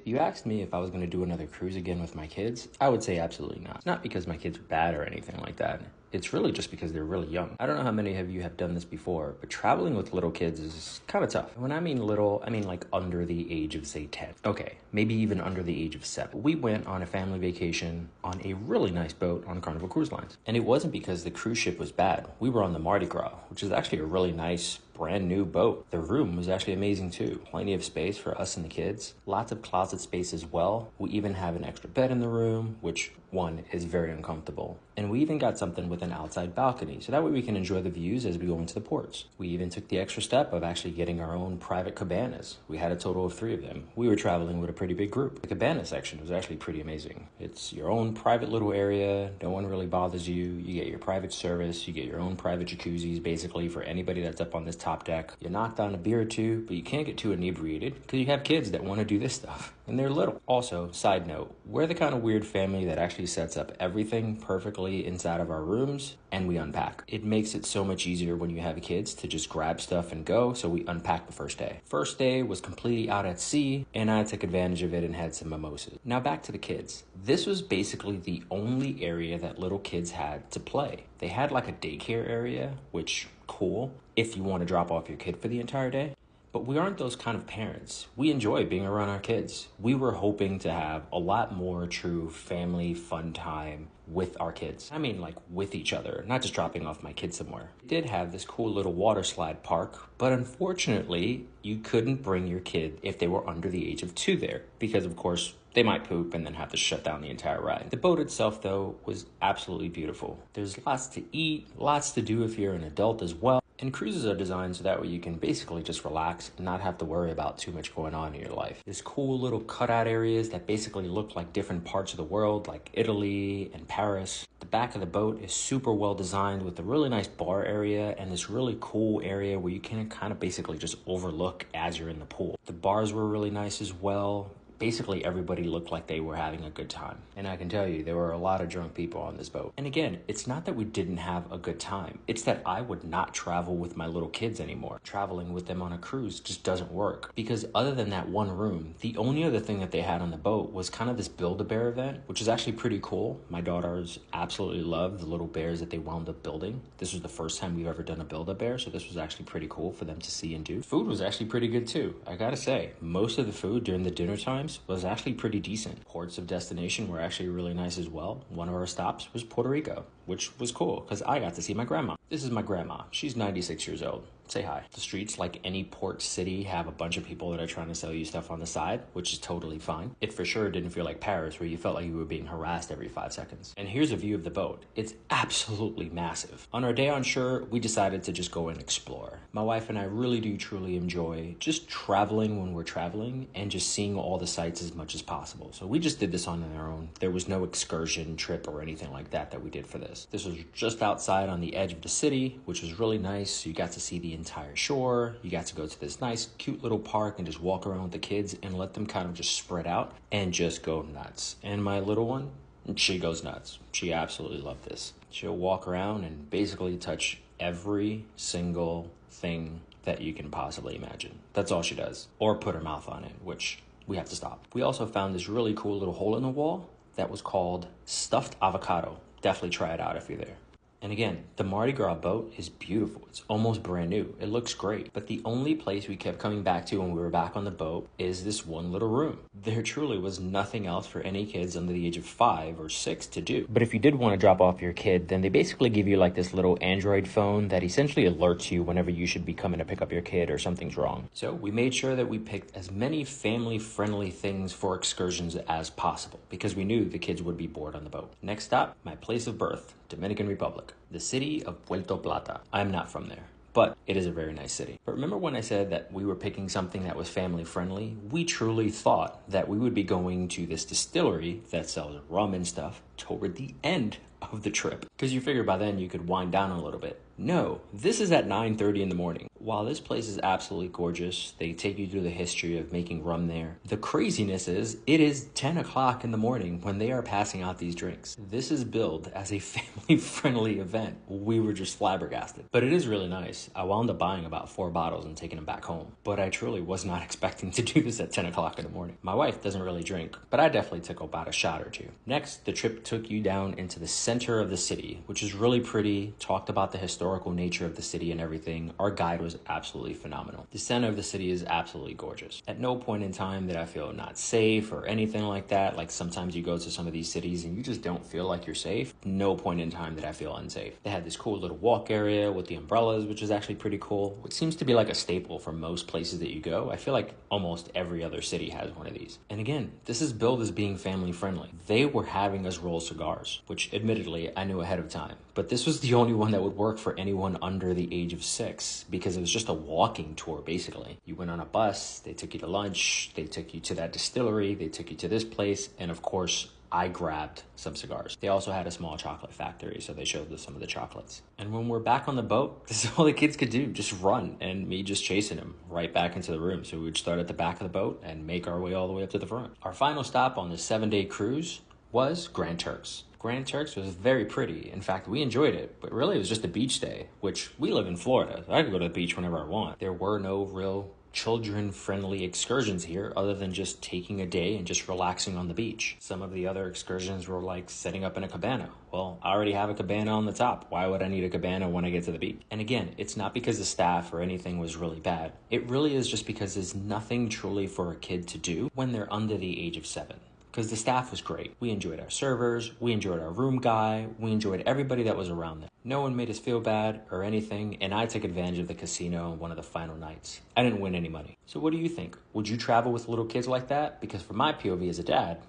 If you asked me if I was going to do another cruise again with my kids, I would say absolutely not. Not because my kids are bad or anything like that. It's really just because they're really young. I don't know how many of you have done this before, but traveling with little kids is kind of tough. When I mean little, I mean like under the age of, say, 10. Okay, maybe even under the age of 7. We went on a family vacation on a really nice boat on Carnival Cruise Lines. And it wasn't because the cruise ship was bad. We were on the Mardi Gras, which is actually a really nice brand new boat. The room was actually amazing too. Plenty of space for us and the kids. Lots of closet space as well. We even have an extra bed in the room, which one is very uncomfortable. And we even got something with an outside balcony, so that way we can enjoy the views as we go into the ports. We even took the extra step of actually getting our own private cabanas. We had a total of 3 of them. We were traveling with a pretty big group. The cabana section was actually pretty amazing. It's your own private little area. No one really bothers you. You get your private service. You get your own private jacuzzis, basically, for anybody that's up on this top deck. You knock down a beer or two, but you can't get too inebriated because you have kids that want to do this stuff. And they're little. Also, side note, we're the kind of weird family that actually sets up everything perfectly inside of our rooms and we unpack. It makes it so much easier when you have kids to just grab stuff and go, so we unpacked the first day. First day was completely out at sea and I took advantage of it and had some mimosas. Now back to the kids. This was basically the only area that little kids had to play. They had like a daycare area, which cool if you want to drop off your kid for the entire day. But we aren't those kind of parents. We enjoy being around our kids. We were hoping to have a lot more true family fun time with our kids. I mean, like with each other, not just dropping off my kids somewhere. We did have this cool little water slide park, but unfortunately, you couldn't bring your kid if they were under the age of 2 there, because of course, they might poop and then have to shut down the entire ride. The boat itself, though, was absolutely beautiful. There's lots to eat, lots to do if you're an adult as well. And cruises are designed so that way you can basically just relax and not have to worry about too much going on in your life. There's cool little cutout areas that basically look like different parts of the world, like Italy and Paris. The back of the boat is super well designed with a really nice bar area and this really cool area where you can kind of basically just overlook as you're in the pool. The bars were really nice as well. Basically, everybody looked like they were having a good time. And I can tell you, there were a lot of drunk people on this boat. And again, it's not that we didn't have a good time. It's that I would not travel with my little kids anymore. Traveling with them on a cruise just doesn't work. Because other than that one room, the only other thing that they had on the boat was kind of this Build-A-Bear event, which is actually pretty cool. My daughters absolutely loved the little bears that they wound up building. This was the first time we've ever done a Build-A-Bear, so this was actually pretty cool for them to see and do. Food was actually pretty good too. I gotta say, most of the food during the dinner times was actually pretty decent. Ports of destination were actually really nice as well. One of our stops was Puerto Rico, which was cool because I got to see my grandma. This is my grandma. She's 96 years old. Say hi. The streets, like any port city, have a bunch of people that are trying to sell you stuff on the side, which is totally fine. It for sure didn't feel like Paris, where you felt like you were being harassed every 5 seconds. And here's a view of the boat. It's absolutely massive. On our day on shore, we decided to just go and explore. My wife and I really do truly enjoy just traveling when we're traveling and just seeing all the sights as much as possible. So we just did this on our own. There was no excursion trip or anything like that we did for this. This was just outside on the edge of the city, which was really nice. You got to see the entire shore. You got to go to this nice, cute little park and just walk around with the kids and let them kind of just spread out and just go nuts. And my little one, she goes nuts. She absolutely loved this. She'll walk around and basically touch every single thing that you can possibly imagine. That's all she does. Or put her mouth on it, which we have to stop. We also found this really cool little hole in the wall that was called stuffed avocado. Definitely try it out if you're there. And again, the Mardi Gras boat is beautiful. It's almost brand new. It looks great. But the only place we kept coming back to when we were back on the boat is this one little room. There truly was nothing else for any kids under the age of 5 or 6 to do. But if you did want to drop off your kid, then they basically give you like this little Android phone that essentially alerts you whenever you should be coming to pick up your kid or something's wrong. So we made sure that we picked as many family-friendly things for excursions as possible because we knew the kids would be bored on the boat. Next stop, my place of birth, Dominican Republic, the city of Puerto Plata. I'm not from there, but it is a very nice city. But remember when I said that we were picking something that was family friendly? We truly thought that we would be going to this distillery that sells rum and stuff toward the end of the trip. Because you figure by then you could wind down a little bit. No, this is at 9:30 in the morning. While this place is absolutely gorgeous, they take you through the history of making rum there. The craziness is, it is 10 o'clock in the morning when they are passing out these drinks. This is billed as a family-friendly event. We were just flabbergasted. But it is really nice. I wound up buying about 4 bottles and taking them back home. But I truly was not expecting to do this at 10 o'clock in the morning. My wife doesn't really drink, but I definitely took about a shot or two. Next, the trip took you down into the center of the city, which is really pretty, talked about the historical nature of the city and everything. Our guide was absolutely phenomenal. The center of the city is absolutely gorgeous. At no point in time did I feel not safe or anything like that. Like sometimes you go to some of these cities and you just don't feel like you're safe. No point in time did I feel unsafe. They had this cool little walk area with the umbrellas, which is actually pretty cool. It seems to be like a staple for most places that you go. I feel like almost every other city has one of these. And again, this is billed as being family friendly. They were having us roll cigars, which admittedly I knew ahead of time. But this was the only one that would work for anyone under the age of 6 because it was just a walking tour basically. You went on a bus, they took you to lunch, they took you to that distillery, they took you to this place, and of course I grabbed some cigars. They also had a small chocolate factory, so they showed us some of the chocolates. And when we're back on the boat, this is all the kids could do, just run, and me just chasing them right back into the room. So we would start at the back of the boat and make our way all the way up to the front. Our final stop on this 7-day cruise was Grand Turks. Grand Turks was very pretty. In fact, we enjoyed it, but really it was just a beach day, which we live in Florida. So I could go to the beach whenever I want. There were no real children-friendly excursions here other than just taking a day and just relaxing on the beach. Some of the other excursions were like setting up in a cabana. Well, I already have a cabana on the top. Why would I need a cabana when I get to the beach? And again, it's not because the staff or anything was really bad. It really is just because there's nothing truly for a kid to do when they're under the age of 7. Because the staff was great. We enjoyed our servers, we enjoyed our room guy, we enjoyed everybody that was around there. No one made us feel bad or anything, and I took advantage of the casino on one of the final nights. I didn't win any money. So what do you think? Would you travel with little kids like that? Because from my POV as a dad,